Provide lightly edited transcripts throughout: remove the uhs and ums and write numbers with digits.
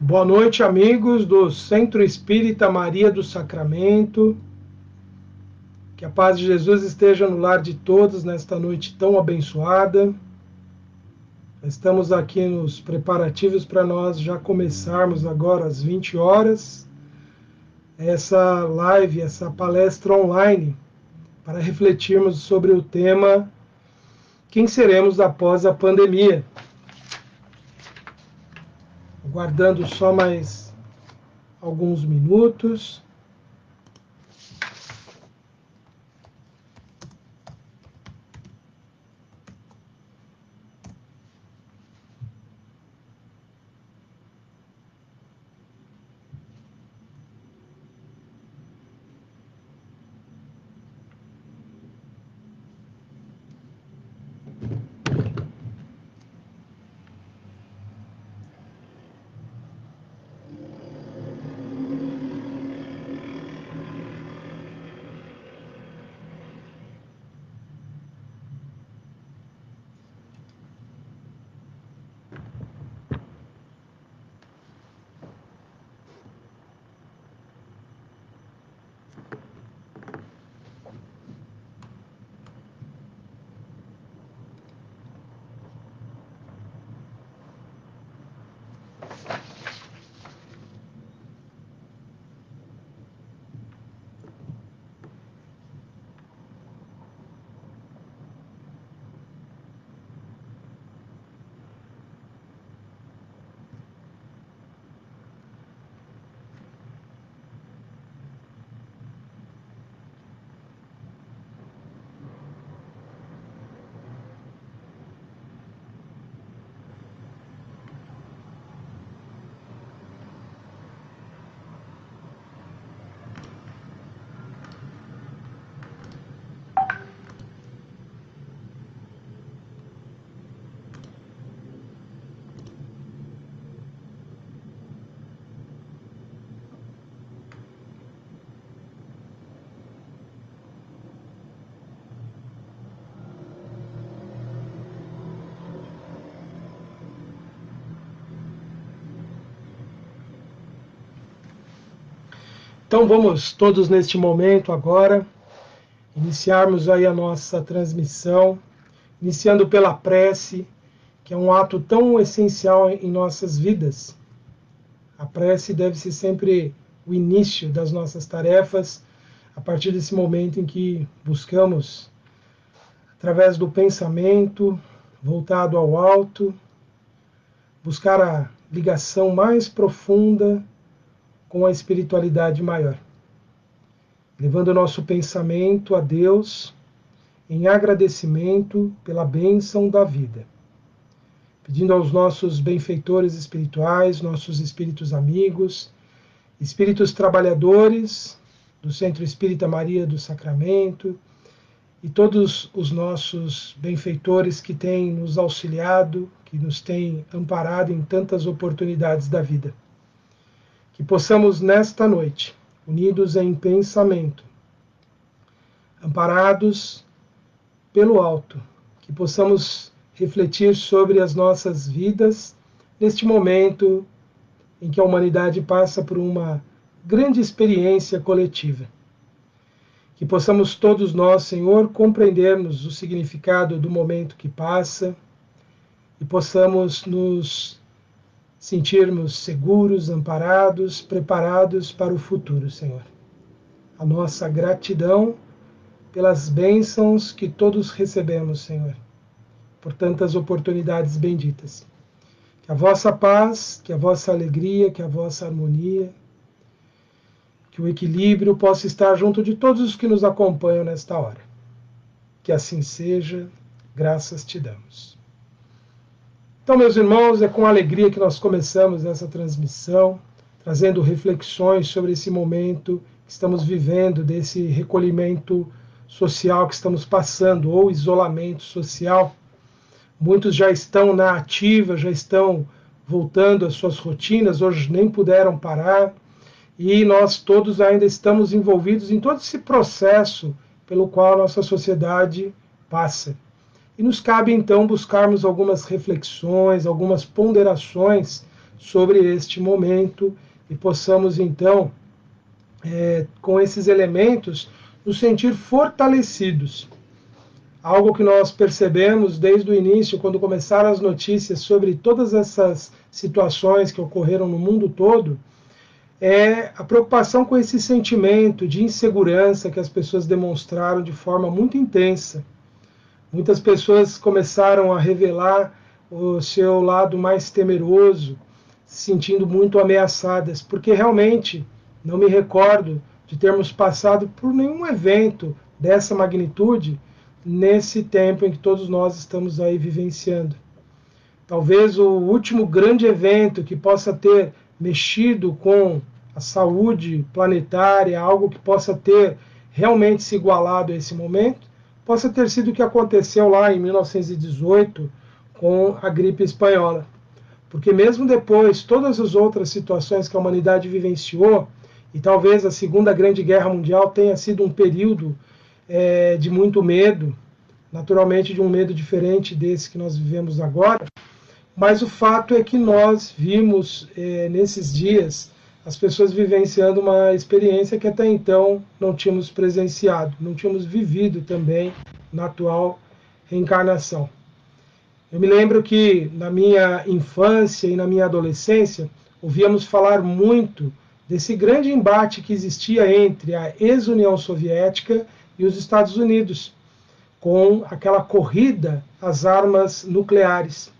Boa noite, amigos do Centro Espírita Maria do Sacramento. Que a paz de Jesus esteja no lar de todos nesta noite tão abençoada. Estamos aqui nos preparativos para nós já começarmos agora às 20 horas essa live, essa palestra online, para refletirmos sobre o tema Quem seremos após a pandemia? Aguardando só mais alguns minutos. Então vamos todos neste momento agora iniciarmos aí a nossa transmissão, iniciando pela prece, que é um ato tão essencial em nossas vidas. A prece deve ser sempre o início das nossas tarefas, a partir desse momento em que buscamos, através do pensamento voltado ao alto, buscar a ligação mais profunda com a espiritualidade maior, levando o nosso pensamento a Deus em agradecimento pela bênção da vida, pedindo aos nossos benfeitores espirituais, nossos espíritos amigos, espíritos trabalhadores do Centro Espírita Maria do Sacramento e todos os nossos benfeitores que têm nos auxiliado, que nos têm amparado em tantas oportunidades da vida. Que possamos nesta noite, unidos em pensamento, amparados pelo alto, que possamos refletir sobre as nossas vidas neste momento em que a humanidade passa por uma grande experiência coletiva. Que possamos todos nós, Senhor, compreendermos o significado do momento que passa e possamos nos sentirmos seguros, amparados, preparados para o futuro, Senhor. A nossa gratidão pelas bênçãos que todos recebemos, Senhor, por tantas oportunidades benditas. Que a vossa paz, que a vossa alegria, que a vossa harmonia, que o equilíbrio possa estar junto de todos os que nos acompanham nesta hora. Que assim seja, graças te damos. Então, meus irmãos, é com alegria que nós começamos essa transmissão, trazendo reflexões sobre esse momento que estamos vivendo, desse recolhimento social que estamos passando, ou isolamento social. Muitos já estão na ativa, já estão voltando às suas rotinas, hoje nem puderam parar, e nós todos ainda estamos envolvidos em todo esse processo pelo qual a nossa sociedade passa. E nos cabe, então, buscarmos algumas reflexões, algumas ponderações sobre este momento e possamos, então, com esses elementos, nos sentir fortalecidos. Algo que nós percebemos desde o início, quando começaram as notícias sobre todas essas situações que ocorreram no mundo todo, é a preocupação com esse sentimento de insegurança que as pessoas demonstraram de forma muito intensa. Muitas pessoas começaram a revelar o seu lado mais temeroso, se sentindo muito ameaçadas, porque realmente não me recordo de termos passado por nenhum evento dessa magnitude nesse tempo em que todos nós estamos aí vivenciando. Talvez o último grande evento que possa ter mexido com a saúde planetária, algo que possa ter realmente se igualado a esse momento, possa ter sido o que aconteceu lá em 1918 com a gripe espanhola. Porque mesmo depois, todas as outras situações que a humanidade vivenciou, e talvez a Segunda Grande Guerra Mundial tenha sido um período de muito medo, naturalmente de um medo diferente desse que nós vivemos agora, mas o fato é que nós vimos nesses dias as pessoas vivenciando uma experiência que até então não tínhamos presenciado, não tínhamos vivido também na atual reencarnação. Eu me lembro que na minha infância e na minha adolescência ouvíamos falar muito desse grande embate que existia entre a ex-União Soviética e os Estados Unidos, com aquela corrida às armas nucleares.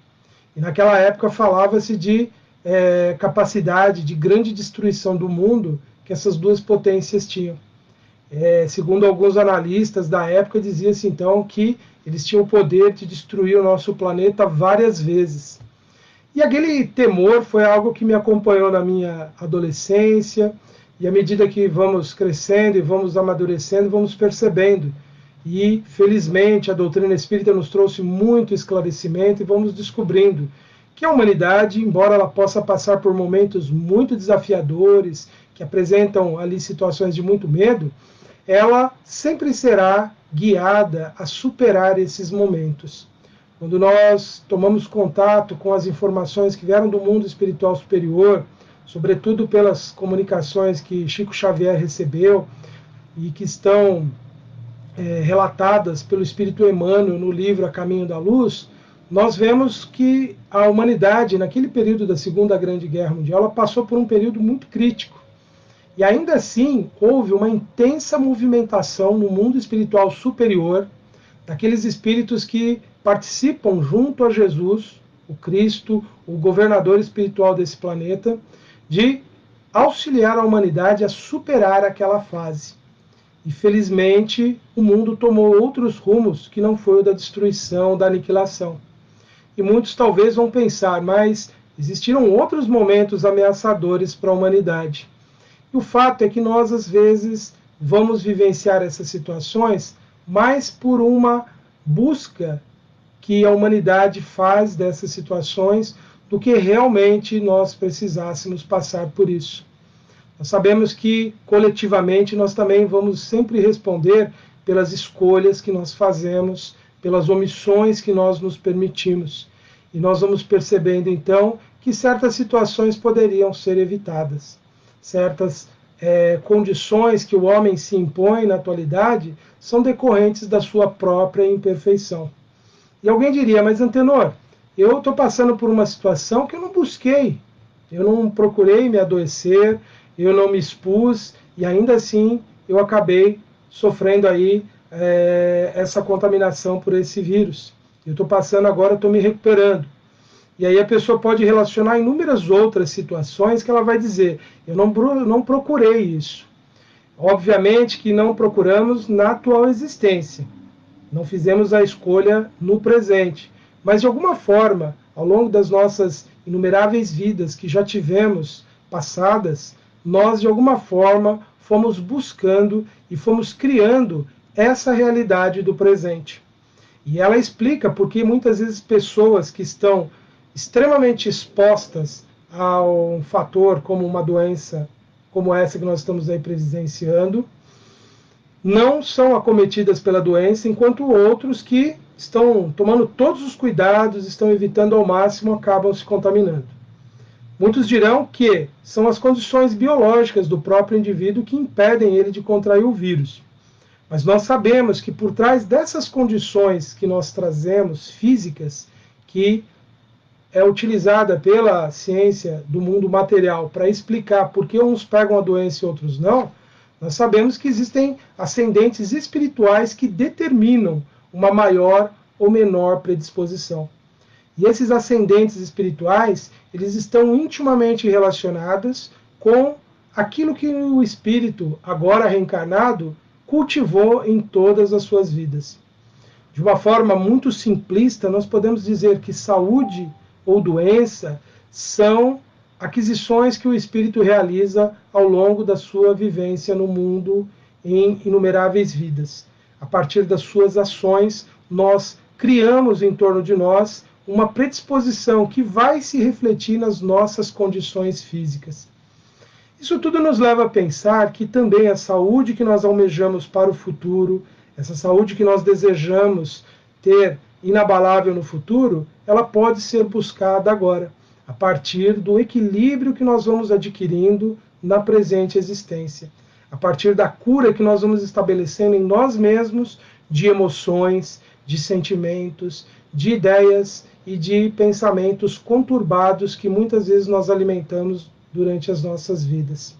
E naquela época falava-se de capacidade de grande destruição do mundo que essas duas potências tinham. Segundo alguns analistas da época, dizia-se então que eles tinham o poder de destruir o nosso planeta várias vezes. E aquele temor foi algo que me acompanhou na minha adolescência, e à medida que vamos crescendo e vamos amadurecendo, vamos percebendo. E, felizmente, a doutrina espírita nos trouxe muito esclarecimento e vamos descobrindo que a humanidade, embora ela possa passar por momentos muito desafiadores, que apresentam ali situações de muito medo, ela sempre será guiada a superar esses momentos. Quando nós tomamos contato com as informações que vieram do mundo espiritual superior, sobretudo pelas comunicações que Chico Xavier recebeu e que estão relatadas pelo Espírito Emmanuel no livro A Caminho da Luz, nós vemos que a humanidade, naquele período da Segunda Grande Guerra Mundial, ela passou por um período muito crítico. E ainda assim, houve uma intensa movimentação no mundo espiritual superior, daqueles espíritos que participam junto a Jesus, o Cristo, o governador espiritual desse planeta, de auxiliar a humanidade a superar aquela fase. E felizmente o mundo tomou outros rumos que não foi o da destruição, da aniquilação. E muitos talvez vão pensar, mas existiram outros momentos ameaçadores para a humanidade. E o fato é que nós, às vezes, vamos vivenciar essas situações mais por uma busca que a humanidade faz dessas situações do que realmente nós precisássemos passar por isso. Nós sabemos que, coletivamente, nós também vamos sempre responder pelas escolhas que nós fazemos, pelas omissões que nós nos permitimos. E nós vamos percebendo, então, que certas situações poderiam ser evitadas. Certas condições que o homem se impõe na atualidade são decorrentes da sua própria imperfeição. E alguém diria, mas Antenor, eu estou passando por uma situação que eu não busquei, eu não procurei me adoecer, eu não me expus, e ainda assim eu acabei sofrendo aí essa contaminação por esse vírus. Eu estou passando agora, estou me recuperando. E aí a pessoa pode relacionar inúmeras outras situações que ela vai dizer, eu não procurei isso. Obviamente que não procuramos na atual existência. Não fizemos a escolha no presente. Mas de alguma forma, ao longo das nossas inumeráveis vidas que já tivemos passadas, nós de alguma forma fomos buscando e fomos criando essa realidade do presente. E ela explica porque muitas vezes pessoas que estão extremamente expostas a um fator como uma doença como essa que nós estamos aí presenciando, não são acometidas pela doença, enquanto outros que estão tomando todos os cuidados, estão evitando ao máximo, acabam se contaminando. Muitos dirão que são as condições biológicas do próprio indivíduo que impedem ele de contrair o vírus. Mas nós sabemos que por trás dessas condições que nós trazemos, físicas, que é utilizada pela ciência do mundo material para explicar por que uns pegam a doença e outros não, nós sabemos que existem ascendentes espirituais que determinam uma maior ou menor predisposição. E esses ascendentes espirituais, eles estão intimamente relacionados com aquilo que o espírito, agora reencarnado, cultivou em todas as suas vidas. De uma forma muito simplista, nós podemos dizer que saúde ou doença são aquisições que o espírito realiza ao longo da sua vivência no mundo em inumeráveis vidas. A partir das suas ações, nós criamos em torno de nós uma predisposição que vai se refletir nas nossas condições físicas. Isso tudo nos leva a pensar que também a saúde que nós almejamos para o futuro, essa saúde que nós desejamos ter inabalável no futuro, ela pode ser buscada agora, a partir do equilíbrio que nós vamos adquirindo na presente existência, a partir da cura que nós vamos estabelecendo em nós mesmos de emoções, de sentimentos, de ideias e de pensamentos conturbados que muitas vezes nós alimentamos durante as nossas vidas.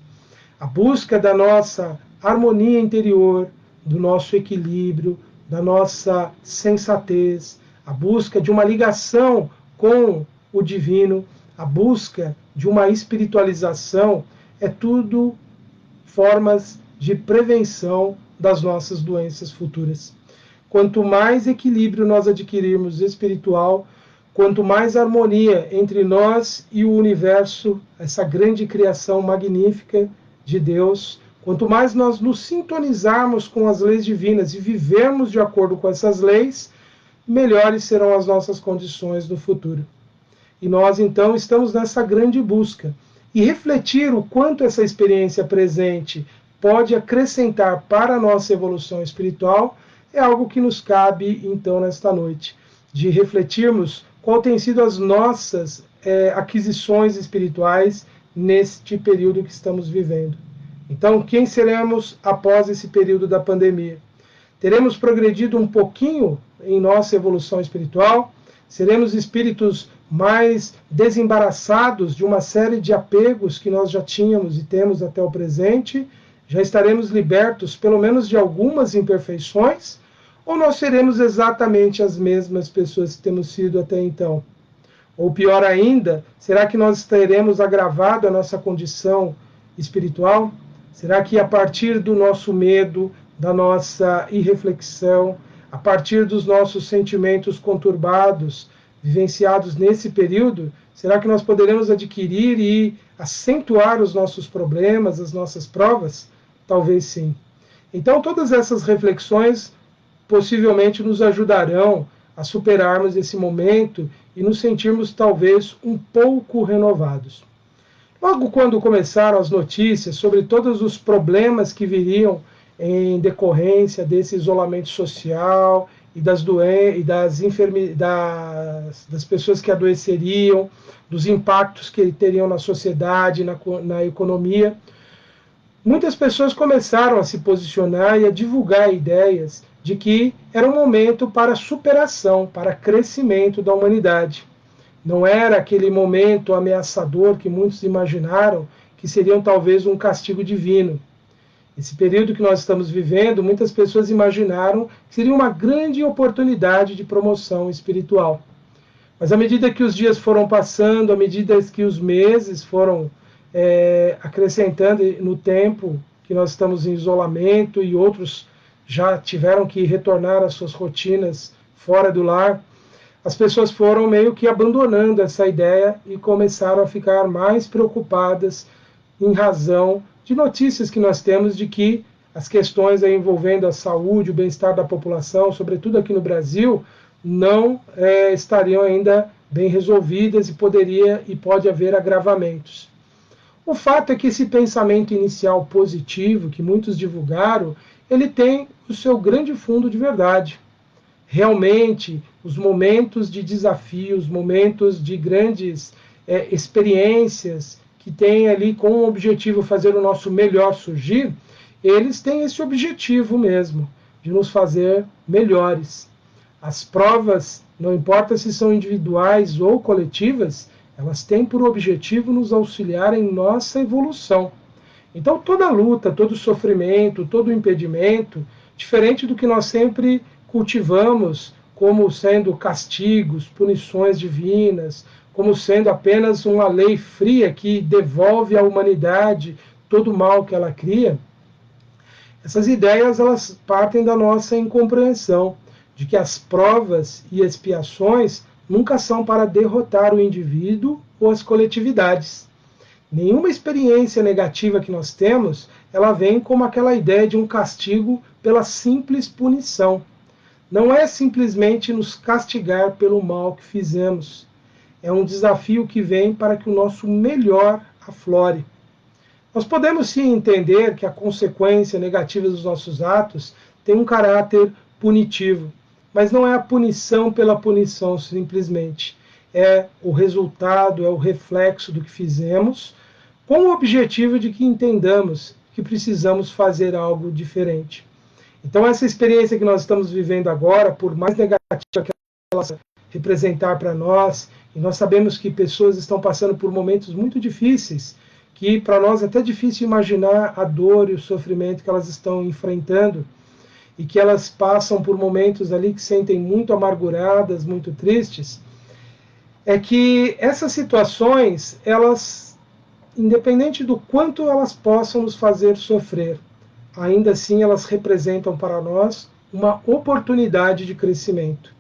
A busca da nossa harmonia interior, do nosso equilíbrio, da nossa sensatez, a busca de uma ligação com o divino, a busca de uma espiritualização, é tudo formas de prevenção das nossas doenças futuras. Quanto mais equilíbrio nós adquirirmos espiritual, quanto mais harmonia entre nós e o universo, essa grande criação magnífica de Deus, quanto mais nós nos sintonizarmos com as leis divinas e vivermos de acordo com essas leis, melhores serão as nossas condições no futuro. E nós, então, estamos nessa grande busca. E refletir o quanto essa experiência presente pode acrescentar para a nossa evolução espiritual é algo que nos cabe, então, nesta noite, de refletirmos qual tem sido as nossas aquisições espirituais neste período que estamos vivendo. Então, quem seremos após esse período da pandemia? Teremos progredido um pouquinho em nossa evolução espiritual? Seremos espíritos mais desembaraçados de uma série de apegos que nós já tínhamos e temos até o presente? Já estaremos libertos, pelo menos, de algumas imperfeições? Ou nós seremos exatamente as mesmas pessoas que temos sido até então? Ou pior ainda, será que nós teremos agravado a nossa condição espiritual? Será que a partir do nosso medo, da nossa irreflexão, a partir dos nossos sentimentos conturbados, vivenciados nesse período, será que nós poderemos adquirir e acentuar os nossos problemas, as nossas provas? Talvez sim. Então, todas essas reflexões possivelmente nos ajudarão a superarmos esse momento e nos sentirmos talvez um pouco renovados. Logo quando começaram as notícias sobre todos os problemas que viriam em decorrência desse isolamento social e das pessoas que adoeceriam, dos impactos que teriam na sociedade, na economia, muitas pessoas começaram a se posicionar e a divulgar ideias de que era um momento para superação, para crescimento da humanidade. Não era aquele momento ameaçador que muitos imaginaram que seria talvez um castigo divino. Esse período que nós estamos vivendo, muitas pessoas imaginaram que seria uma grande oportunidade de promoção espiritual. Mas à medida que os dias foram passando, à medida que os meses foram acrescentando no tempo que nós estamos em isolamento e outros já tiveram que retornar às suas rotinas fora do lar, as pessoas foram meio que abandonando essa ideia e começaram a ficar mais preocupadas em razão de notícias que nós temos de que as questões envolvendo a saúde, o bem-estar da população, sobretudo aqui no Brasil, não estariam ainda bem resolvidas e pode haver agravamentos. O fato é que esse pensamento inicial positivo, que muitos divulgaram, ele tem o seu grande fundo de verdade. Realmente, os momentos de desafio, os momentos de grandes experiências que têm ali como objetivo fazer o nosso melhor surgir, eles têm esse objetivo mesmo, de nos fazer melhores. As provas, não importa se são individuais ou coletivas, elas têm por objetivo nos auxiliar em nossa evolução. Então, toda luta, todo sofrimento, todo impedimento, diferente do que nós sempre cultivamos como sendo castigos, punições divinas, como sendo apenas uma lei fria que devolve à humanidade todo o mal que ela cria, essas ideias elas partem da nossa incompreensão de que as provas e expiações nunca são para derrotar o indivíduo ou as coletividades. Nenhuma experiência negativa que nós temos, ela vem como aquela ideia de um castigo pela simples punição. Não é simplesmente nos castigar pelo mal que fizemos. É um desafio que vem para que o nosso melhor aflore. Nós podemos sim entender que a consequência negativa dos nossos atos tem um caráter punitivo, mas não é a punição pela punição simplesmente. É o resultado, é o reflexo do que fizemos, com o objetivo de que entendamos que precisamos fazer algo diferente. Então essa experiência que nós estamos vivendo agora, por mais negativa que ela possa representar para nós, e nós sabemos que pessoas estão passando por momentos muito difíceis, que para nós é até difícil imaginar a dor e o sofrimento que elas estão enfrentando, e que elas passam por momentos ali que sentem muito amarguradas, muito tristes, é que essas situações, elas, independente do quanto elas possam nos fazer sofrer, ainda assim elas representam para nós uma oportunidade de crescimento.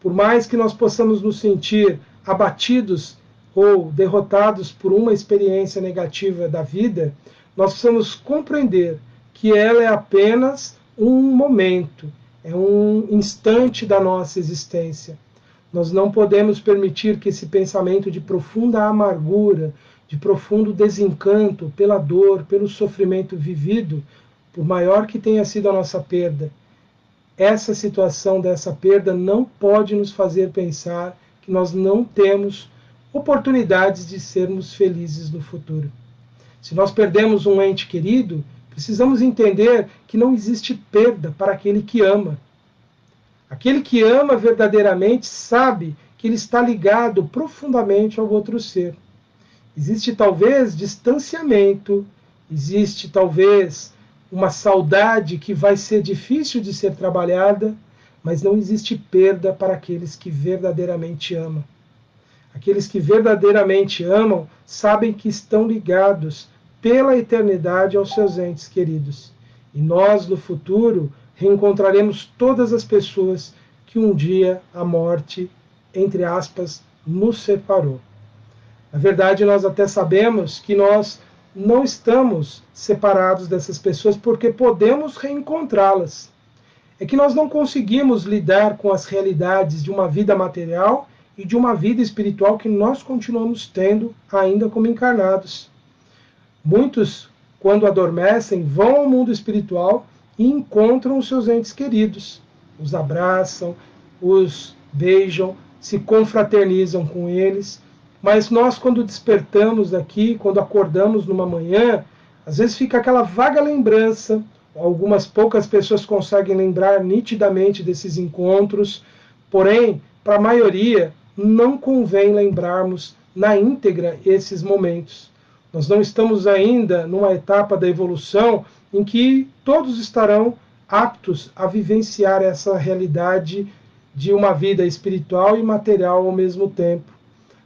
Por mais que nós possamos nos sentir abatidos ou derrotados por uma experiência negativa da vida, nós precisamos compreender que ela é apenas um momento, é um instante da nossa existência. Nós não podemos permitir que esse pensamento de profunda amargura, de profundo desencanto pela dor, pelo sofrimento vivido, por maior que tenha sido a nossa perda, essa situação dessa perda não pode nos fazer pensar que nós não temos oportunidades de sermos felizes no futuro. Se nós perdemos um ente querido, precisamos entender que não existe perda para aquele que ama. Aquele que ama verdadeiramente sabe que ele está ligado profundamente ao outro ser. Existe talvez distanciamento, existe talvez uma saudade que vai ser difícil de ser trabalhada, mas não existe perda para aqueles que verdadeiramente amam. Aqueles que verdadeiramente amam sabem que estão ligados pela eternidade aos seus entes queridos. E nós, no futuro, reencontraremos todas as pessoas que um dia a morte, entre aspas, nos separou. Na verdade, nós até sabemos que nós não estamos separados dessas pessoas porque podemos reencontrá-las. É que nós não conseguimos lidar com as realidades de uma vida material e de uma vida espiritual que nós continuamos tendo ainda como encarnados. Muitos, quando adormecem, vão ao mundo espiritual e encontram os seus entes queridos. Os abraçam, os beijam, se confraternizam com eles. Mas nós, quando despertamos aqui, quando acordamos numa manhã, às vezes fica aquela vaga lembrança. Algumas poucas pessoas conseguem lembrar nitidamente desses encontros, porém, para a maioria, não convém lembrarmos na íntegra esses momentos. Nós não estamos ainda numa etapa da evolução em que todos estarão aptos a vivenciar essa realidade de uma vida espiritual e material ao mesmo tempo.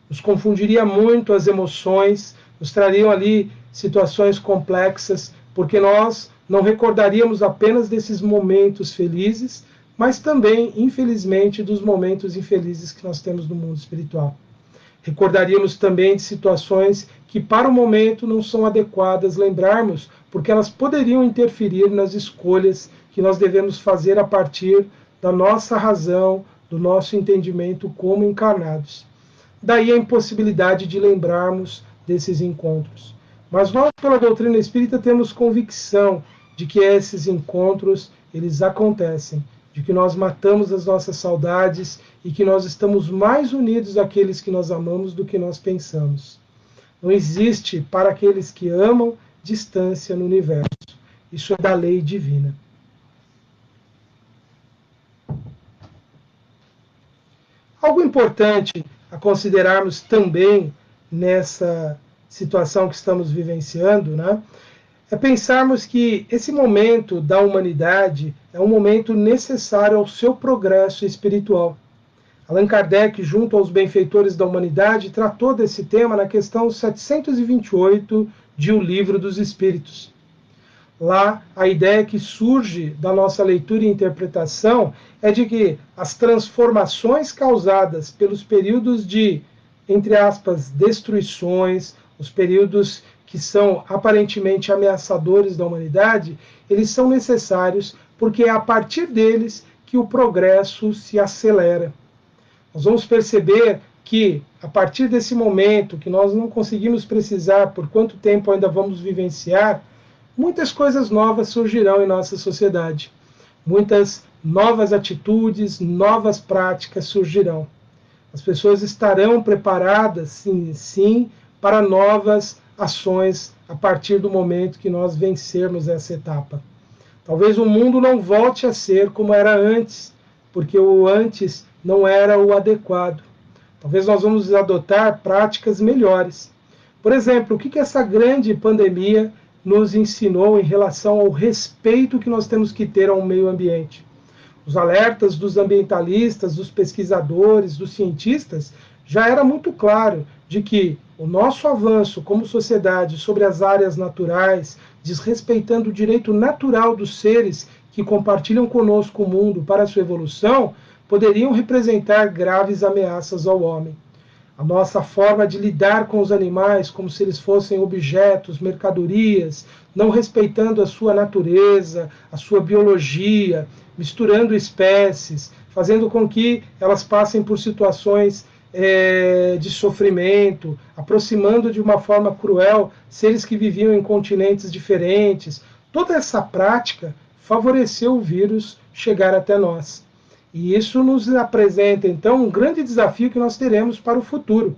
Nos confundiria muito as emoções, nos trariam ali situações complexas, porque nós não recordaríamos apenas desses momentos felizes, mas também, infelizmente, dos momentos infelizes que nós temos no mundo espiritual. Recordaríamos também de situações que, para o momento, não são adequadas lembrarmos, porque elas poderiam interferir nas escolhas que nós devemos fazer a partir da nossa razão, do nosso entendimento como encarnados. Daí a impossibilidade de lembrarmos desses encontros. Mas nós, pela doutrina espírita, temos convicção de que esses encontros, eles acontecem. de que nós matamos as nossas saudades e que nós estamos mais unidos àqueles que nós amamos do que nós pensamos. Não existe, para aqueles que amam, distância no universo. Isso é da lei divina. Algo importante a considerarmos também nessa situação que estamos vivenciando, né, é pensarmos que esse momento da humanidade é um momento necessário ao seu progresso espiritual. Allan Kardec, junto aos benfeitores da humanidade, tratou desse tema na questão 728 de O Livro dos Espíritos. Lá, a ideia que surge da nossa leitura e interpretação é de que as transformações causadas pelos períodos de, entre aspas, destruições, os períodos que são aparentemente ameaçadores da humanidade, eles são necessários porque é a partir deles que o progresso se acelera. Nós vamos perceber que, a partir desse momento, que nós não conseguimos precisar por quanto tempo ainda vamos vivenciar, muitas coisas novas surgirão em nossa sociedade. Muitas novas atitudes, novas práticas surgirão. As pessoas estarão preparadas, sim, para novas ações a partir do momento que nós vencermos essa etapa. Talvez o mundo não volte a ser como era antes, porque o antes não era o adequado. Talvez nós vamos adotar práticas melhores. Por exemplo, o que essa grande pandemia nos ensinou em relação ao respeito que nós temos que ter ao meio ambiente? Os alertas dos ambientalistas, dos pesquisadores, dos cientistas, já era muito claro de que o nosso avanço como sociedade sobre as áreas naturais, desrespeitando o direito natural dos seres que compartilham conosco o mundo para a sua evolução, poderiam representar graves ameaças ao homem. A nossa forma de lidar com os animais como se eles fossem objetos, mercadorias, não respeitando a sua natureza, a sua biologia, misturando espécies, fazendo com que elas passem por situações de sofrimento, aproximando de uma forma cruel seres que viviam em continentes diferentes. Toda essa prática favoreceu o vírus chegar até nós. E isso nos apresenta, então, um grande desafio que nós teremos para o futuro.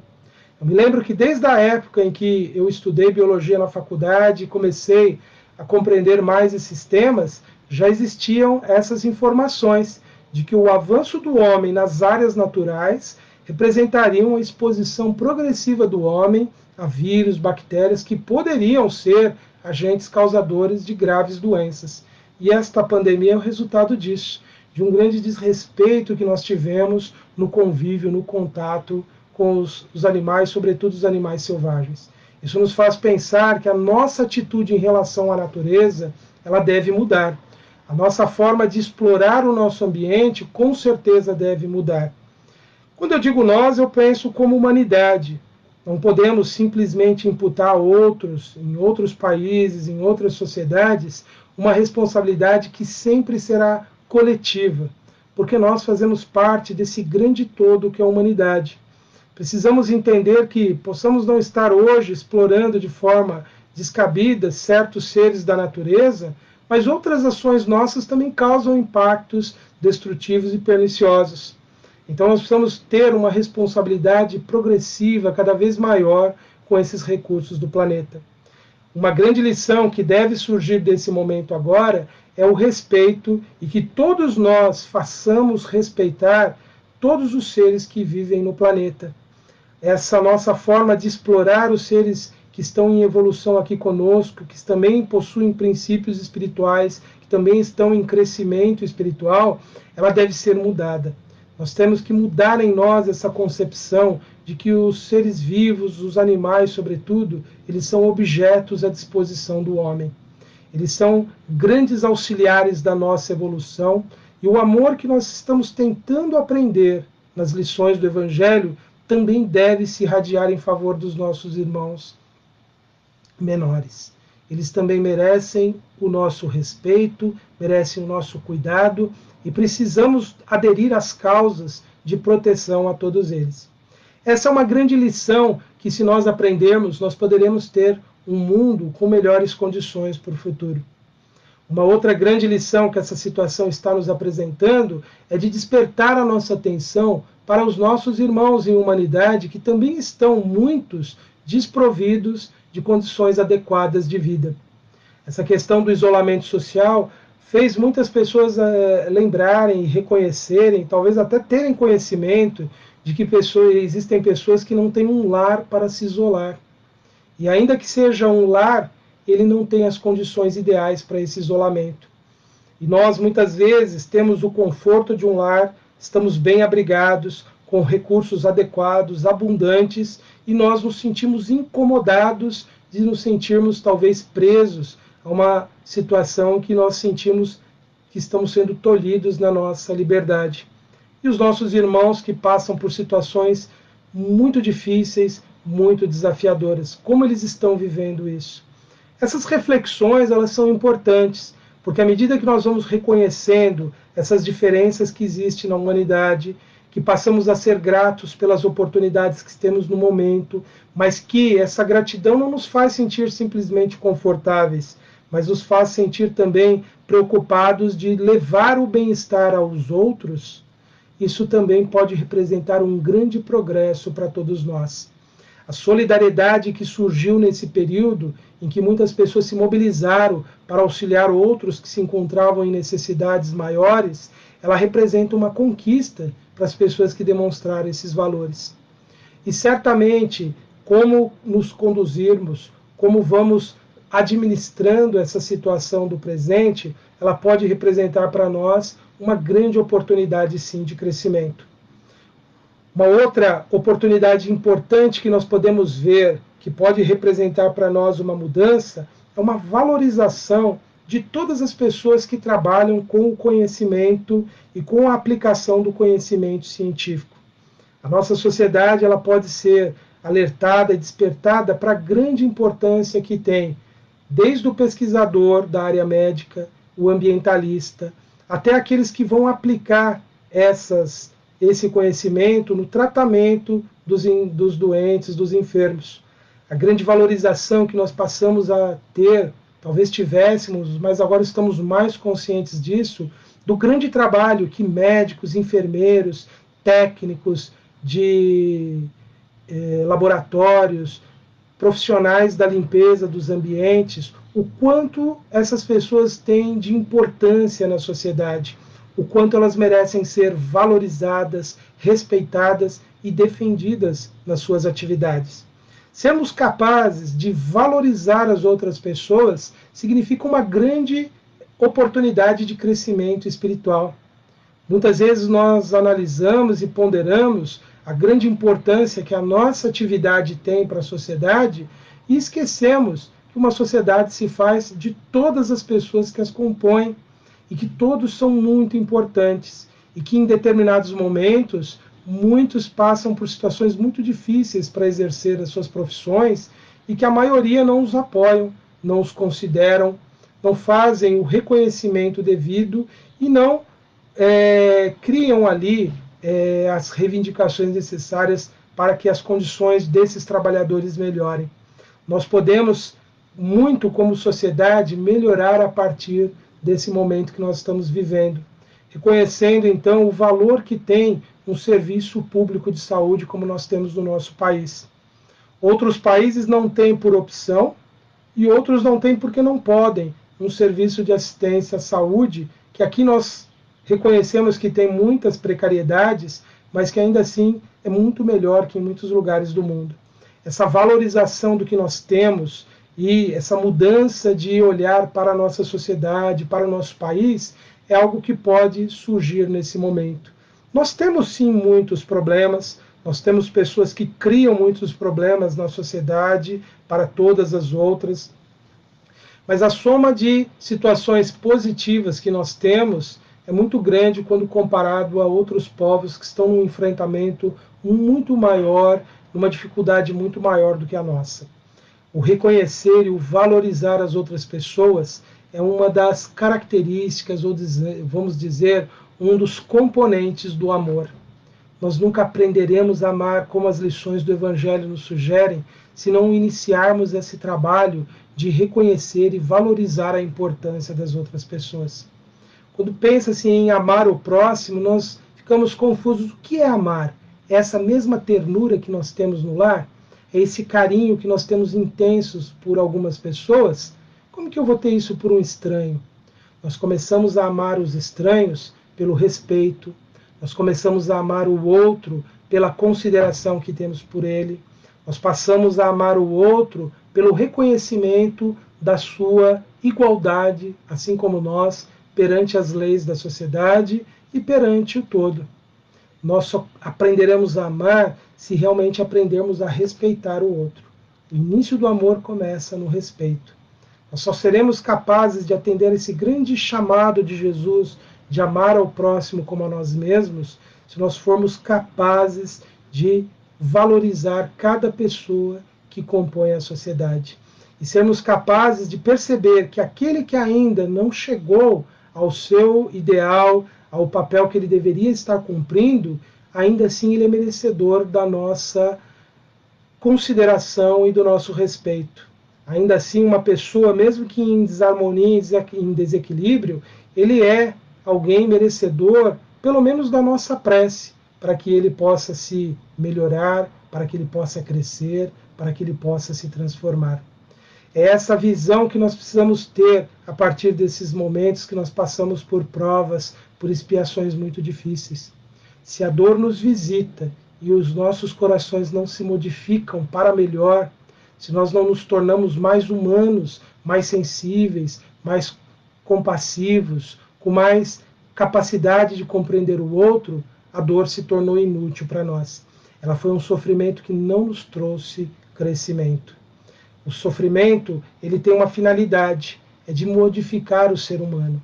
Eu me lembro que desde a época em que eu estudei biologia na faculdade e comecei a compreender mais esses temas, já existiam essas informações de que o avanço do homem nas áreas naturais representaria uma exposição progressiva do homem a vírus, bactérias que poderiam ser agentes causadores de graves doenças. E esta pandemia é o resultado disso, de um grande desrespeito que nós tivemos no convívio, no contato com os animais, sobretudo os animais selvagens. Isso nos faz pensar que a nossa atitude em relação à natureza, ela deve mudar. A nossa forma de explorar o nosso ambiente, com certeza, deve mudar. Quando eu digo nós, eu penso como humanidade. Não podemos simplesmente imputar a outros, em outros países, em outras sociedades, uma responsabilidade que sempre será coletiva, porque nós fazemos parte desse grande todo que é a humanidade. Precisamos entender que possamos não estar hoje explorando de forma descabida certos seres da natureza, mas outras ações nossas também causam impactos destrutivos e perniciosos. Então nós precisamos ter uma responsabilidade progressiva cada vez maior com esses recursos do planeta. Uma grande lição que deve surgir desse momento agora é o respeito e que todos nós façamos respeitar todos os seres que vivem no planeta. Essa nossa forma de explorar os seres que estão em evolução aqui conosco, que também possuem princípios espirituais, que também estão em crescimento espiritual, ela deve ser mudada. Nós temos que mudar em nós essa concepção de que os seres vivos, os animais, sobretudo, eles são objetos à disposição do homem. Eles são grandes auxiliares da nossa evolução e o amor que nós estamos tentando aprender nas lições do Evangelho também deve se irradiar em favor dos nossos irmãos menores. Eles também merecem o nosso respeito, merecem o nosso cuidado e precisamos aderir às causas de proteção a todos eles. Essa é uma grande lição que, se nós aprendermos, nós poderemos ter um mundo com melhores condições para o futuro. Uma outra grande lição que essa situação está nos apresentando é de despertar a nossa atenção para os nossos irmãos em humanidade que também estão muitos desprovidos de condições adequadas de vida. Essa questão do isolamento social fez muitas pessoas lembrarem e reconhecerem, talvez até terem conhecimento de que existem pessoas que não têm um lar para se isolar. E ainda que seja um lar, ele não tem as condições ideais para esse isolamento. E nós, muitas vezes, temos o conforto de um lar, estamos bem abrigados, com recursos adequados, abundantes, e nós nos sentimos incomodados de nos sentirmos, talvez, presos a uma situação que nós sentimos que estamos sendo tolhidos na nossa liberdade. E os nossos irmãos que passam por situações muito difíceis, muito desafiadoras, como eles estão vivendo isso? Essas reflexões, elas são importantes, porque à medida que nós vamos reconhecendo essas diferenças que existem na humanidade, que passamos a ser gratos pelas oportunidades que temos no momento, mas que essa gratidão não nos faz sentir simplesmente confortáveis, mas nos faz sentir também preocupados de levar o bem-estar aos outros, isso também pode representar um grande progresso para todos nós. A solidariedade que surgiu nesse período, em que muitas pessoas se mobilizaram para auxiliar outros que se encontravam em necessidades maiores, ela representa uma conquista para as pessoas que demonstraram esses valores. E certamente, como nos conduzirmos, como vamos administrando essa situação do presente, ela pode representar para nós uma grande oportunidade, sim, de crescimento. Uma outra oportunidade importante que nós podemos ver, que pode representar para nós uma mudança, é uma valorização de todas as pessoas que trabalham com o conhecimento e com a aplicação do conhecimento científico. A nossa sociedade ela pode ser alertada e despertada para a grande importância que tem, desde o pesquisador da área médica, o ambientalista, até aqueles que vão aplicar esse conhecimento no tratamento dos doentes, dos enfermos. A grande valorização que nós passamos a ter, talvez tivéssemos, mas agora estamos mais conscientes disso, do grande trabalho que médicos, enfermeiros, técnicos de laboratórios, profissionais da limpeza dos ambientes, o quanto essas pessoas têm de importância na sociedade, o quanto elas merecem ser valorizadas, respeitadas e defendidas nas suas atividades. Sermos capazes de valorizar as outras pessoas significa uma grande oportunidade de crescimento espiritual. Muitas vezes nós analisamos e ponderamos a grande importância que a nossa atividade tem para a sociedade e esquecemos que uma sociedade se faz de todas as pessoas que as compõem e que todos são muito importantes e que em determinados momentos muitos passam por situações muito difíceis para exercer as suas profissões e que a maioria não os apoiam, não os consideram, não fazem o reconhecimento devido e não criam ali as reivindicações necessárias para que as condições desses trabalhadores melhorem. Nós podemos muito como sociedade melhorar a partir desse momento que nós estamos vivendo, reconhecendo então o valor que tem um serviço público de saúde como nós temos no nosso país. Outros países não têm por opção e outros não têm porque não podem um serviço de assistência à saúde que aqui nós reconhecemos que tem muitas precariedades, mas que ainda assim é muito melhor que em muitos lugares do mundo. Essa valorização do que nós temos e essa mudança de olhar para a nossa sociedade, para o nosso país, é algo que pode surgir nesse momento. Nós temos sim muitos problemas, nós temos pessoas que criam muitos problemas na sociedade para todas as outras, mas a soma de situações positivas que nós temos é muito grande quando comparado a outros povos que estão num enfrentamento muito maior, numa dificuldade muito maior do que a nossa. O reconhecer e o valorizar as outras pessoas é uma das características, ou vamos dizer, um dos componentes do amor. Nós nunca aprenderemos a amar como as lições do Evangelho nos sugerem, se não iniciarmos esse trabalho de reconhecer e valorizar a importância das outras pessoas. Quando pensa-se em amar o próximo, nós ficamos confusos. O que é amar? É essa mesma ternura que nós temos no lar? É esse carinho que nós temos intensos por algumas pessoas? Como que eu vou ter isso por um estranho? Nós começamos a amar os estranhos pelo respeito, nós começamos a amar o outro pela consideração que temos por ele, nós passamos a amar o outro pelo reconhecimento da sua igualdade, assim como nós, perante as leis da sociedade e perante o todo. Nós só aprenderemos a amar se realmente aprendermos a respeitar o outro. O início do amor começa no respeito. Nós só seremos capazes de atender esse grande chamado de Jesus de amar ao próximo como a nós mesmos, se nós formos capazes de valorizar cada pessoa que compõe a sociedade. E sermos capazes de perceber que aquele que ainda não chegou ao seu ideal, ao papel que ele deveria estar cumprindo, ainda assim ele é merecedor da nossa consideração e do nosso respeito. Ainda assim, uma pessoa, mesmo que em desarmonia, em desequilíbrio, ele é alguém merecedor, pelo menos da nossa prece, para que ele possa se melhorar, para que ele possa crescer, para que ele possa se transformar. É essa visão que nós precisamos ter a partir desses momentos que nós passamos por provas, por expiações muito difíceis. Se a dor nos visita e os nossos corações não se modificam para melhor, se nós não nos tornamos mais humanos, mais sensíveis, mais compassivos, com mais capacidade de compreender o outro, a dor se tornou inútil para nós. Ela foi um sofrimento que não nos trouxe crescimento. O sofrimento, ele tem uma finalidade, é de modificar o ser humano.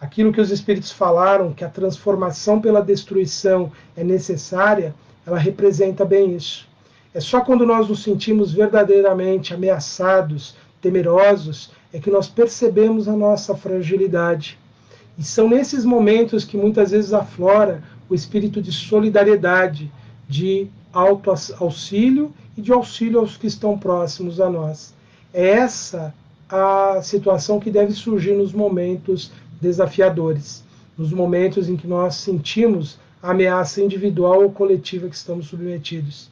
Aquilo que os Espíritos falaram, que a transformação pela destruição é necessária, ela representa bem isso. É só quando nós nos sentimos verdadeiramente ameaçados, temerosos, é que nós percebemos a nossa fragilidade. E são nesses momentos que muitas vezes aflora o espírito de solidariedade, de auxílio e de auxílio aos que estão próximos a nós. É essa a situação que deve surgir nos momentos desafiadores, nos momentos em que nós sentimos a ameaça individual ou coletiva que estamos submetidos.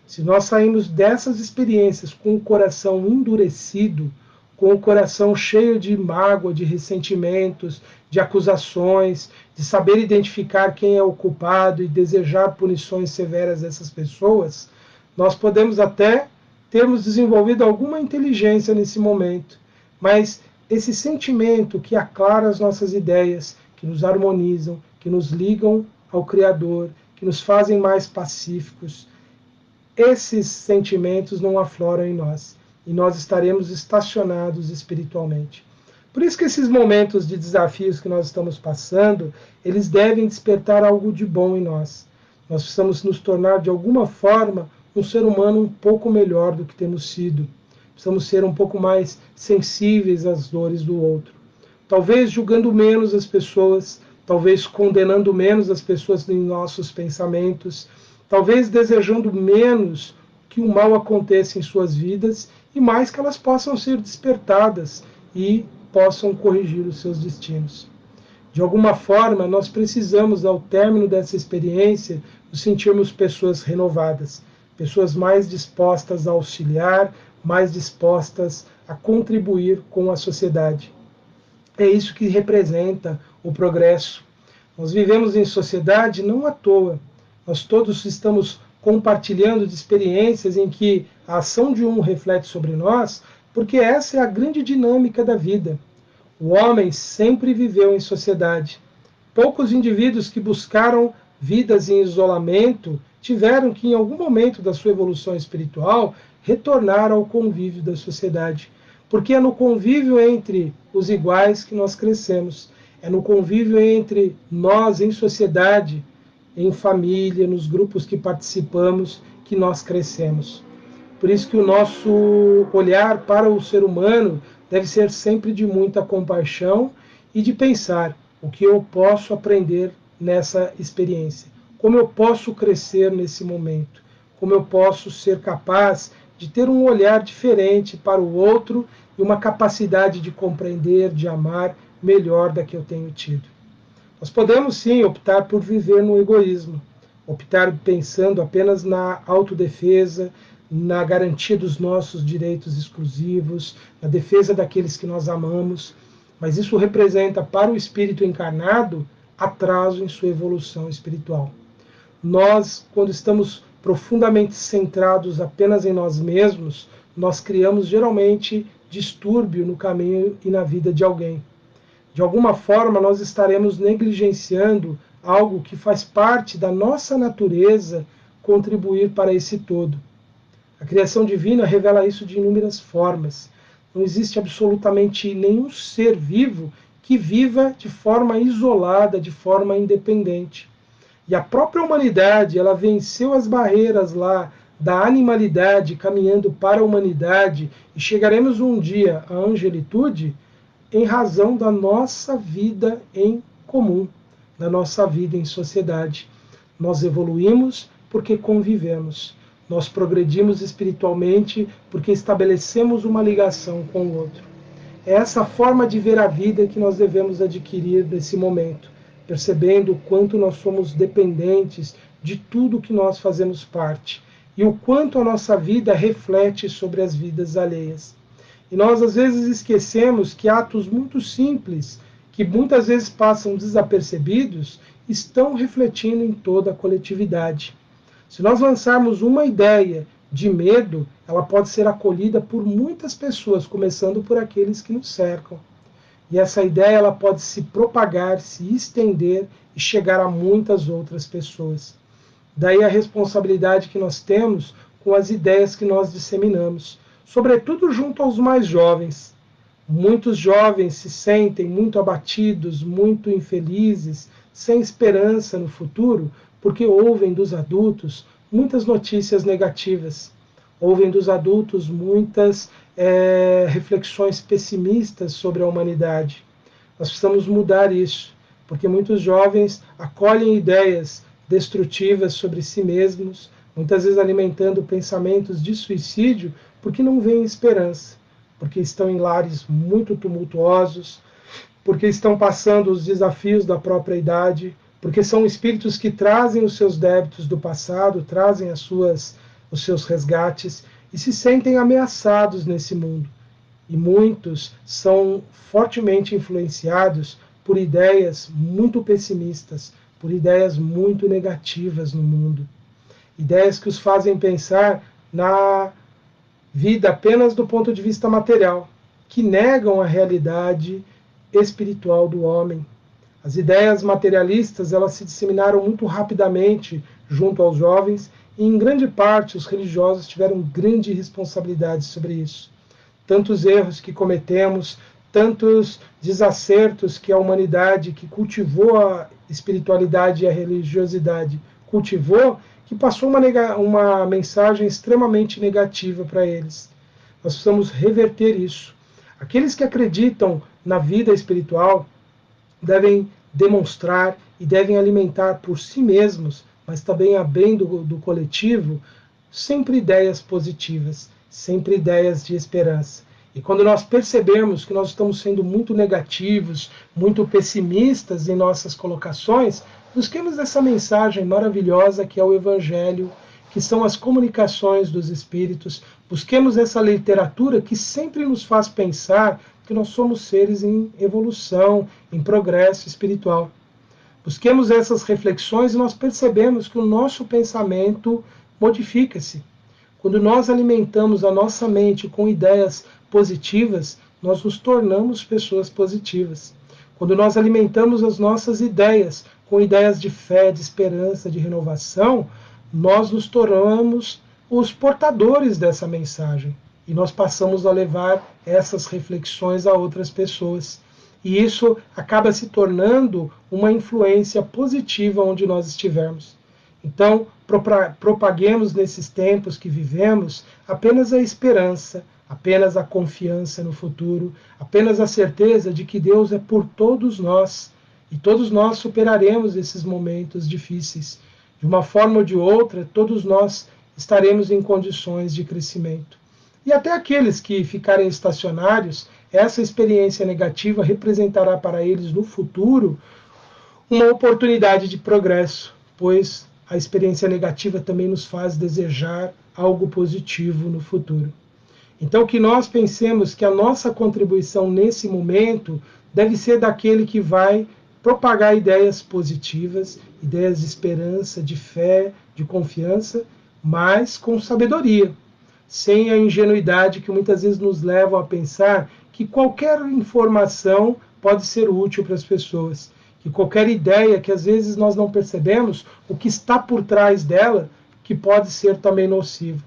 Se nós saímos dessas experiências com o coração endurecido, com o coração cheio de mágoa, de ressentimentos, de acusações, de saber identificar quem é o culpado e desejar punições severas dessas pessoas, nós podemos até termos desenvolvido alguma inteligência nesse momento, mas esse sentimento que aclara as nossas ideias, que nos harmonizam, que nos ligam ao Criador, que nos fazem mais pacíficos, esses sentimentos não afloram em nós e nós estaremos estacionados espiritualmente. Por isso que esses momentos de desafios que nós estamos passando, eles devem despertar algo de bom em nós. Nós precisamos nos tornar, de alguma forma, um ser humano um pouco melhor do que temos sido. Precisamos ser um pouco mais sensíveis às dores do outro. Talvez julgando menos as pessoas, talvez condenando menos as pessoas em nossos pensamentos, talvez desejando menos que o mal aconteça em suas vidas e mais que elas possam ser despertadas e possam corrigir os seus destinos. De alguma forma, nós precisamos, ao término dessa experiência, nos sentirmos pessoas renovadas, pessoas mais dispostas a auxiliar, mais dispostas a contribuir com a sociedade. É isso que representa o progresso. Nós vivemos em sociedade não à toa. Nós todos estamos compartilhando de experiências em que a ação de um reflete sobre nós, porque essa é a grande dinâmica da vida. O homem sempre viveu em sociedade. Poucos indivíduos que buscaram vidas em isolamento tiveram que, em algum momento da sua evolução espiritual, retornar ao convívio da sociedade. Porque é no convívio entre os iguais que nós crescemos. É no convívio entre nós em sociedade, em família, nos grupos que participamos, que nós crescemos. Por isso que o nosso olhar para o ser humano deve ser sempre de muita compaixão e de pensar o que eu posso aprender nessa experiência, como eu posso crescer nesse momento, como eu posso ser capaz de ter um olhar diferente para o outro e uma capacidade de compreender, de amar melhor da que eu tenho tido. Nós podemos sim optar por viver no egoísmo, optar pensando apenas na autodefesa, na garantia dos nossos direitos exclusivos, na defesa daqueles que nós amamos, mas isso representa para o espírito encarnado atraso em sua evolução espiritual. Nós, quando estamos profundamente centrados apenas em nós mesmos, nós criamos geralmente distúrbio no caminho e na vida de alguém. De alguma forma, nós estaremos negligenciando algo que faz parte da nossa natureza contribuir para esse todo. A criação divina revela isso de inúmeras formas. Não existe absolutamente nenhum ser vivo que viva de forma isolada, de forma independente. E a própria humanidade, ela venceu as barreiras lá da animalidade, caminhando para a humanidade, e chegaremos um dia à angelitude em razão da nossa vida em comum, da nossa vida em sociedade. Nós evoluímos porque convivemos. Nós progredimos espiritualmente porque estabelecemos uma ligação com o outro. É essa forma de ver a vida que nós devemos adquirir nesse momento, percebendo o quanto nós somos dependentes de tudo que nós fazemos parte e o quanto a nossa vida reflete sobre as vidas alheias. E nós às vezes esquecemos que atos muito simples, que muitas vezes passam desapercebidos, estão refletindo em toda a coletividade. Se nós lançarmos uma ideia de medo, ela pode ser acolhida por muitas pessoas, começando por aqueles que nos cercam. E essa ideia ela pode se propagar, se estender e chegar a muitas outras pessoas. Daí a responsabilidade que nós temos com as ideias que nós disseminamos, sobretudo junto aos mais jovens. Muitos jovens se sentem muito abatidos, muito infelizes, sem esperança no futuro, porque ouvem dos adultos muitas notícias negativas. Ouvem dos adultos muitas reflexões pessimistas sobre a humanidade. Nós precisamos mudar isso, porque muitos jovens acolhem ideias destrutivas sobre si mesmos, muitas vezes alimentando pensamentos de suicídio, porque não veem esperança, porque estão em lares muito tumultuosos, porque estão passando os desafios da própria idade, porque são espíritos que trazem os seus débitos do passado, trazem os seus resgates e se sentem ameaçados nesse mundo. E muitos são fortemente influenciados por ideias muito pessimistas, por ideias muito negativas no mundo. Ideias que os fazem pensar na vida apenas do ponto de vista material, que negam a realidade espiritual do homem. As ideias materialistas elas se disseminaram muito rapidamente junto aos jovens e, em grande parte, os religiosos tiveram grande responsabilidade sobre isso. Tantos erros que cometemos, tantos desacertos que a humanidade que cultivou a espiritualidade e a religiosidade cultivou, que passou uma mensagem extremamente negativa para eles. Nós precisamos reverter isso. Aqueles que acreditam na vida espiritual devem demonstrar e devem alimentar por si mesmos, mas também a bem do coletivo, sempre ideias positivas, sempre ideias de esperança. E quando nós percebermos que nós estamos sendo muito negativos, muito pessimistas em nossas colocações, busquemos essa mensagem maravilhosa que é o Evangelho, que são as comunicações dos Espíritos, busquemos essa literatura que sempre nos faz pensar que nós somos seres em evolução, em progresso espiritual. Busquemos essas reflexões e nós percebemos que o nosso pensamento modifica-se. Quando nós alimentamos a nossa mente com ideias positivas, nós nos tornamos pessoas positivas. Quando nós alimentamos as nossas ideias com ideias de fé, de esperança, de renovação, nós nos tornamos os portadores dessa mensagem. E nós passamos a levar essas reflexões a outras pessoas. E isso acaba se tornando uma influência positiva onde nós estivermos. Então, propaguemos nesses tempos que vivemos apenas a esperança, apenas a confiança no futuro, apenas a certeza de que Deus é por todos nós. E todos nós superaremos esses momentos difíceis. De uma forma ou de outra, todos nós estaremos em condições de crescimento. E até aqueles que ficarem estacionários, essa experiência negativa representará para eles no futuro uma oportunidade de progresso, pois a experiência negativa também nos faz desejar algo positivo no futuro. Então, que nós pensemos que a nossa contribuição nesse momento deve ser daquele que vai propagar ideias positivas, ideias de esperança, de fé, de confiança, mas com sabedoria, sem a ingenuidade que muitas vezes nos leva a pensar que qualquer informação pode ser útil para as pessoas, que qualquer ideia que às vezes nós não percebemos o que está por trás dela, que pode ser também nocivo.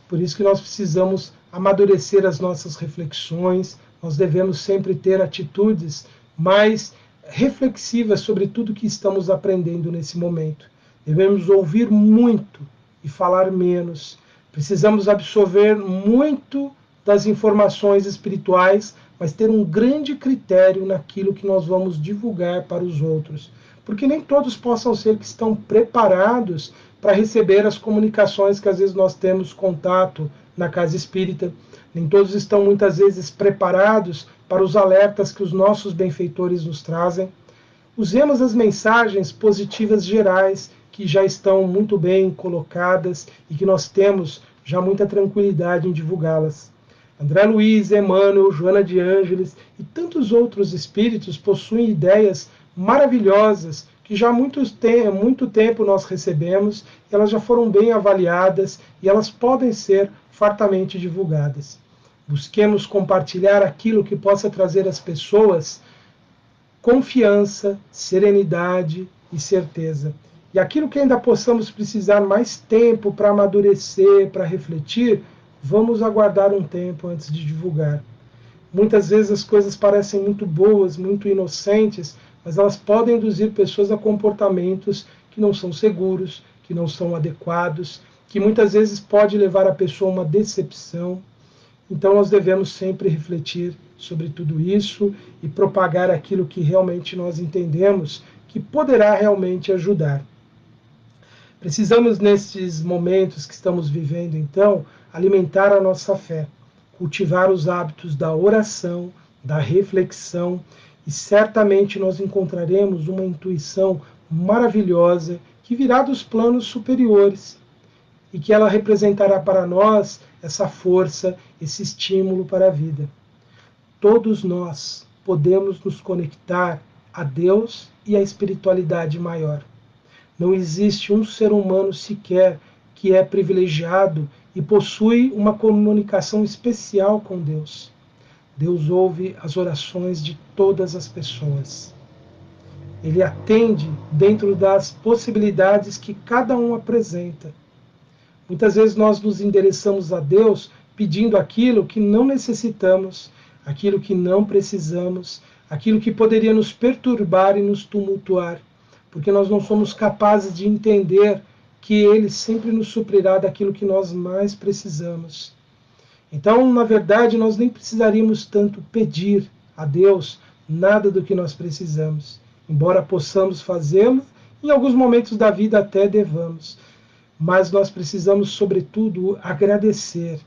Por isso que nós precisamos amadurecer as nossas reflexões, nós devemos sempre ter atitudes mais reflexivas sobre tudo que estamos aprendendo nesse momento. Devemos ouvir muito e falar menos. Precisamos absorver muito das informações espirituais, mas ter um grande critério naquilo que nós vamos divulgar para os outros. Porque nem todos possam ser que estão preparados para receber as comunicações que às vezes nós temos contato na casa espírita. Nem todos estão muitas vezes preparados para os alertas que os nossos benfeitores nos trazem. Usemos as mensagens positivas gerais que já estão muito bem colocadas e que nós temos já muita tranquilidade em divulgá-las. André Luiz, Emmanuel, Joana de Ângeles e tantos outros espíritos possuem ideias maravilhosas que já há muito tempo nós recebemos, elas já foram bem avaliadas e elas podem ser fartamente divulgadas. Busquemos compartilhar aquilo que possa trazer às pessoas confiança, serenidade e certeza. E aquilo que ainda possamos precisar mais tempo para amadurecer, para refletir, vamos aguardar um tempo antes de divulgar. Muitas vezes as coisas parecem muito boas, muito inocentes, mas elas podem induzir pessoas a comportamentos que não são seguros, que não são adequados, que muitas vezes pode levar a pessoa a uma decepção. Então nós devemos sempre refletir sobre tudo isso e propagar aquilo que realmente nós entendemos que poderá realmente ajudar. Precisamos, nestes momentos que estamos vivendo, então, alimentar a nossa fé, cultivar os hábitos da oração, da reflexão, e certamente nós encontraremos uma intuição maravilhosa que virá dos planos superiores e que ela representará para nós essa força, esse estímulo para a vida. Todos nós podemos nos conectar a Deus e à espiritualidade maior. Não existe um ser humano sequer que é privilegiado e possui uma comunicação especial com Deus. Deus ouve as orações de todas as pessoas. Ele atende dentro das possibilidades que cada um apresenta. Muitas vezes nós nos endereçamos a Deus pedindo aquilo que não necessitamos, aquilo que não precisamos, aquilo que poderia nos perturbar e nos tumultuar, porque nós não somos capazes de entender que Ele sempre nos suprirá daquilo que nós mais precisamos. Então, na verdade, nós nem precisaríamos tanto pedir a Deus nada do que nós precisamos, embora possamos fazê-lo, em alguns momentos da vida até devamos. Mas nós precisamos, sobretudo, agradecer.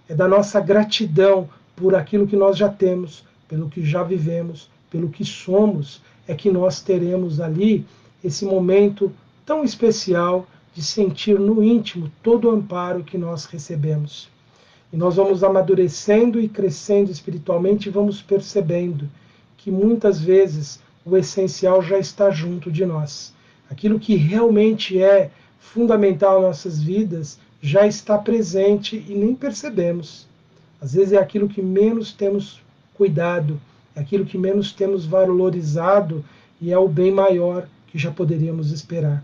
É da nossa gratidão por aquilo que nós já temos, pelo que já vivemos, pelo que somos, é que nós teremos ali esse momento tão especial de sentir no íntimo todo o amparo que nós recebemos. E nós vamos amadurecendo e crescendo espiritualmente e vamos percebendo que muitas vezes o essencial já está junto de nós. Aquilo que realmente é fundamental em nossas vidas já está presente e nem percebemos. Às vezes é aquilo que menos temos cuidado, é aquilo que menos temos valorizado e é o bem maior que já poderíamos esperar.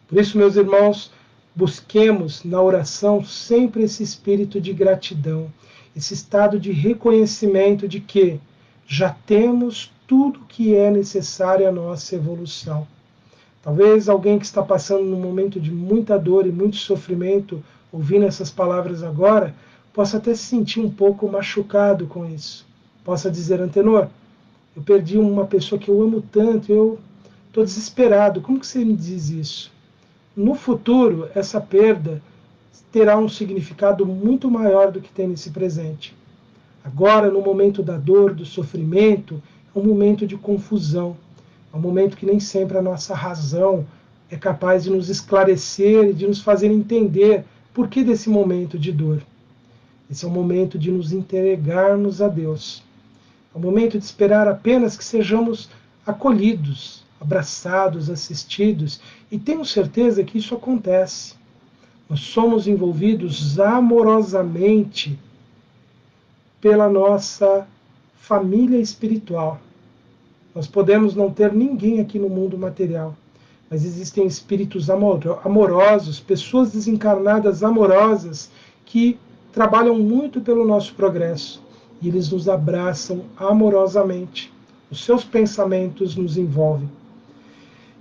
Por isso, meus irmãos, busquemos na oração sempre esse espírito de gratidão, esse estado de reconhecimento de que já temos tudo que é necessário à nossa evolução. Talvez alguém que está passando num momento de muita dor e muito sofrimento, ouvindo essas palavras agora, possa até se sentir um pouco machucado com isso. Possa dizer, Antenor, eu perdi uma pessoa que eu amo tanto, eu estou desesperado. Como que você me diz isso? No futuro, essa perda terá um significado muito maior do que tem nesse presente. Agora, no momento da dor, do sofrimento, é um momento de confusão, é um momento que nem sempre a nossa razão é capaz de nos esclarecer e de nos fazer entender por que desse momento de dor. Esse é o momento de nos entregarmos a Deus. É o momento de esperar apenas que sejamos acolhidos, abraçados, assistidos, e tenho certeza que isso acontece. Nós somos envolvidos amorosamente pela nossa família espiritual. Nós podemos não ter ninguém aqui no mundo material, mas existem espíritos amorosos, pessoas desencarnadas amorosas que trabalham muito pelo nosso progresso e eles nos abraçam amorosamente. Os seus pensamentos nos envolvem.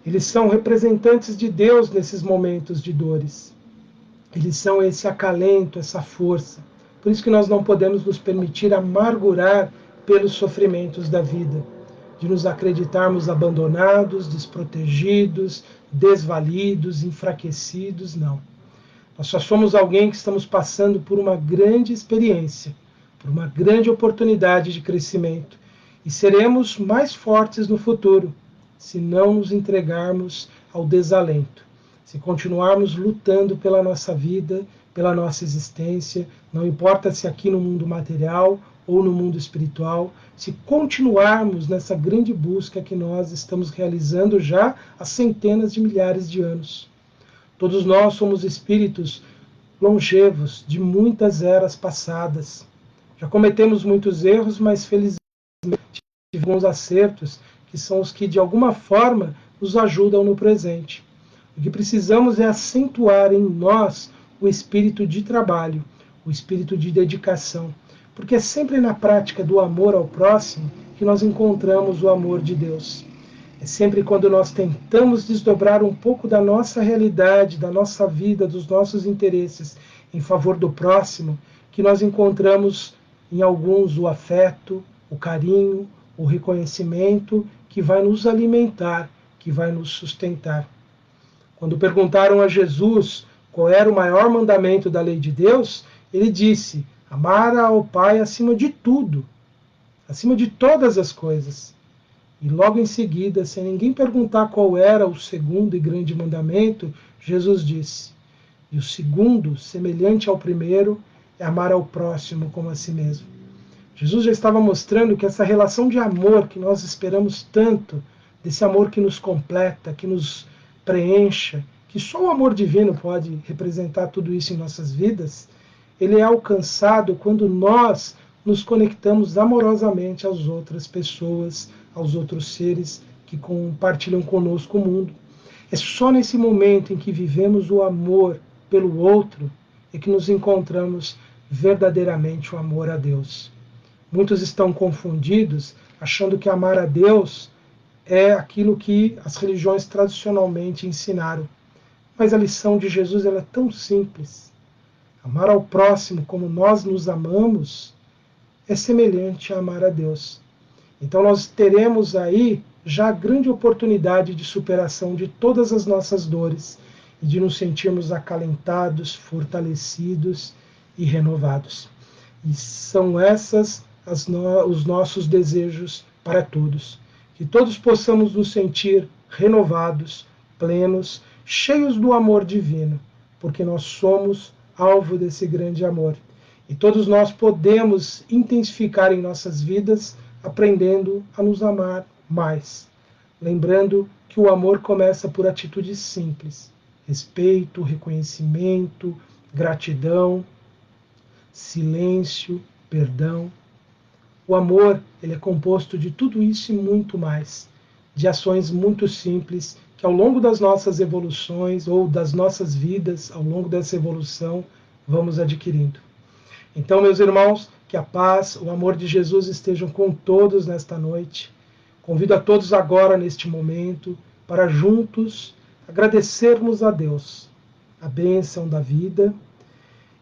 Eles são representantes de Deus nesses momentos de dores. Eles são esse acalento, essa força. Por isso que nós não podemos nos permitir amargurar pelos sofrimentos da vida, de nos acreditarmos abandonados, desprotegidos, desvalidos, enfraquecidos, não. Nós só somos alguém que estamos passando por uma grande experiência, por uma grande oportunidade de crescimento, e seremos mais fortes no futuro, se não nos entregarmos ao desalento, se continuarmos lutando pela nossa vida, pela nossa existência, não importa se aqui no mundo material ou no mundo espiritual, se continuarmos nessa grande busca que nós estamos realizando já há centenas de milhares de anos. Todos nós somos espíritos longevos de muitas eras passadas. Já cometemos muitos erros, mas felizmente tivemos acertos que são os que de alguma forma nos ajudam no presente. O que precisamos é acentuar em nós o espírito de trabalho, o espírito de dedicação, porque é sempre na prática do amor ao próximo que nós encontramos o amor de Deus. É sempre quando nós tentamos desdobrar um pouco da nossa realidade, da nossa vida, dos nossos interesses em favor do próximo, que nós encontramos em alguns o afeto, o carinho, o reconhecimento que vai nos alimentar, que vai nos sustentar. Quando perguntaram a Jesus qual era o maior mandamento da lei de Deus, ele disse: amar ao Pai acima de tudo, acima de todas as coisas. E logo em seguida, sem ninguém perguntar qual era o segundo e grande mandamento, Jesus disse: e o segundo, semelhante ao primeiro, é amar ao próximo como a si mesmo. Jesus já estava mostrando que essa relação de amor que nós esperamos tanto, desse amor que nos completa, que nos preencha, que só o amor divino pode representar tudo isso em nossas vidas, ele é alcançado quando nós nos conectamos amorosamente às outras pessoas, aos outros seres que compartilham conosco o mundo. É só nesse momento em que vivemos o amor pelo outro é que nos encontramos verdadeiramente o amor a Deus. Muitos estão confundidos, achando que amar a Deus é aquilo que as religiões tradicionalmente ensinaram. Mas a lição de Jesus ela é tão simples. Amar ao próximo como nós nos amamos é semelhante a amar a Deus. Então nós teremos aí já a grande oportunidade de superação de todas as nossas dores e de nos sentirmos acalentados, fortalecidos e renovados. E são essas os nossos desejos para todos. Que todos possamos nos sentir renovados, plenos, cheios do amor divino, porque nós somos alvo desse grande amor. E todos nós podemos intensificar em nossas vidas, aprendendo a nos amar mais. Lembrando que o amor começa por atitudes simples: respeito, reconhecimento, gratidão, silêncio, perdão. O amor ele é composto de tudo isso e muito mais, de ações muito simples que ao longo das nossas evoluções ou das nossas vidas, ao longo dessa evolução, vamos adquirindo. Então, meus irmãos, que a paz, o amor de Jesus estejam com todos nesta noite. Convido a todos agora, neste momento, para juntos agradecermos a Deus a bênção da vida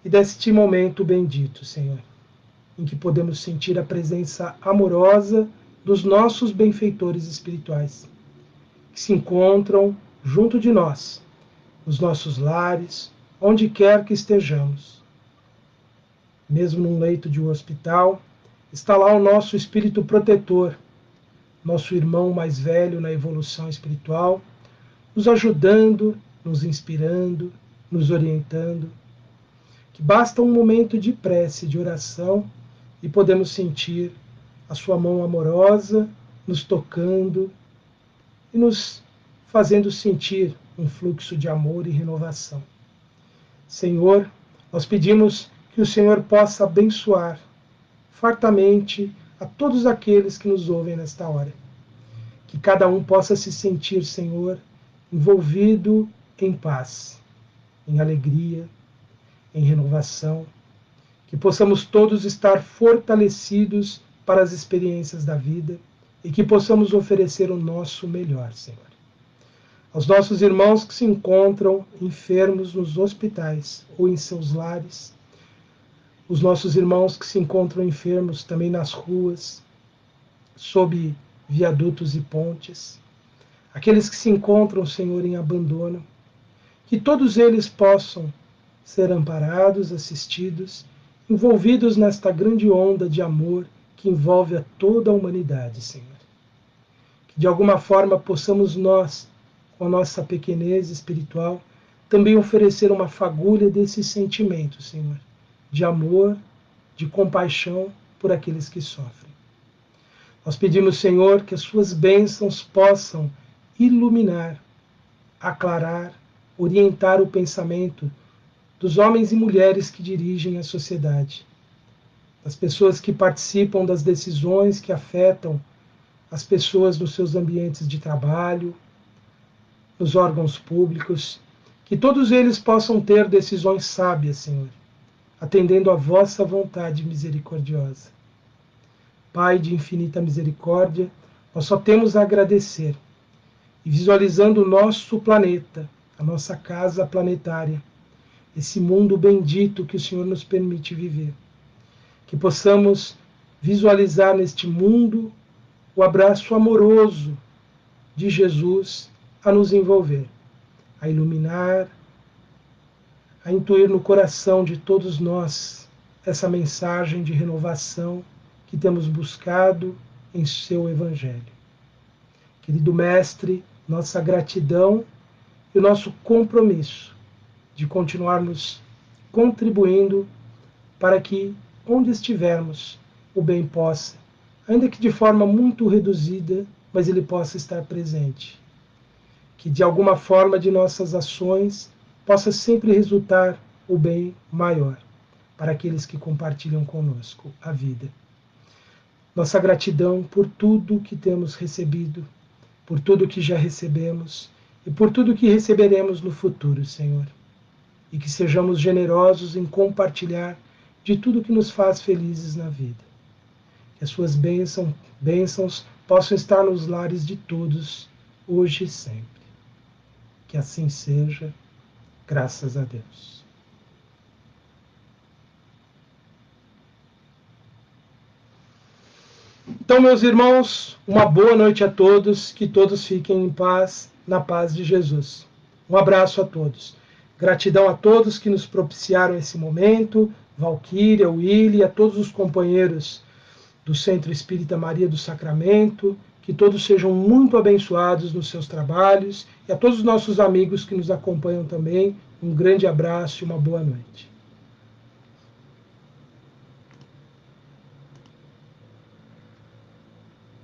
e deste momento bendito, Senhor, em que podemos sentir a presença amorosa dos nossos benfeitores espirituais, que se encontram junto de nós, nos nossos lares, onde quer que estejamos. Mesmo num leito de um hospital, está lá o nosso espírito protetor, nosso irmão mais velho na evolução espiritual, nos ajudando, nos inspirando, nos orientando, que basta um momento de prece, de oração, e podemos sentir a sua mão amorosa nos tocando e nos fazendo sentir um fluxo de amor e renovação. Senhor, nós pedimos que o Senhor possa abençoar fartamente a todos aqueles que nos ouvem nesta hora. Que cada um possa se sentir, Senhor, envolvido em paz, em alegria, em renovação. Que possamos todos estar fortalecidos para as experiências da vida e que possamos oferecer o nosso melhor, Senhor. Aos nossos irmãos que se encontram enfermos nos hospitais ou em seus lares, os nossos irmãos que se encontram enfermos também nas ruas, sob viadutos e pontes, aqueles que se encontram, Senhor, em abandono, que todos eles possam ser amparados, assistidos, envolvidos nesta grande onda de amor que envolve a toda a humanidade, Senhor. Que de alguma forma possamos nós, com a nossa pequenez espiritual, também oferecer uma fagulha desse sentimento, Senhor, de amor, de compaixão por aqueles que sofrem. Nós pedimos, Senhor, que as suas bênçãos possam iluminar, aclarar, orientar o pensamento dos homens e mulheres que dirigem a sociedade, das pessoas que participam das decisões que afetam as pessoas nos seus ambientes de trabalho, nos órgãos públicos, que todos eles possam ter decisões sábias, Senhor, atendendo à vossa vontade misericordiosa. Pai de infinita misericórdia, nós só temos a agradecer, e visualizando o nosso planeta, a nossa casa planetária, esse mundo bendito que o Senhor nos permite viver, que possamos visualizar neste mundo o abraço amoroso de Jesus a nos envolver, a iluminar, a intuir no coração de todos nós essa mensagem de renovação que temos buscado em seu Evangelho. Querido Mestre, nossa gratidão e o nosso compromisso de continuarmos contribuindo para que, onde estivermos, o bem possa, ainda que de forma muito reduzida, mas ele possa estar presente. Que de alguma forma de nossas ações possa sempre resultar o bem maior para aqueles que compartilham conosco a vida. Nossa gratidão por tudo que temos recebido, por tudo que já recebemos e por tudo que receberemos no futuro, Senhor. E que sejamos generosos em compartilhar de tudo que nos faz felizes na vida. Que as suas bênçãos possam estar nos lares de todos, hoje e sempre. Que assim seja, graças a Deus. Então, meus irmãos, uma boa noite a todos, que todos fiquem em paz, na paz de Jesus. Um abraço a todos. Gratidão a todos que nos propiciaram esse momento, Valquíria, Willy, a todos os companheiros do Centro Espírita Maria do Sacramento, que todos sejam muito abençoados nos seus trabalhos, e a todos os nossos amigos que nos acompanham também, um grande abraço e uma boa noite.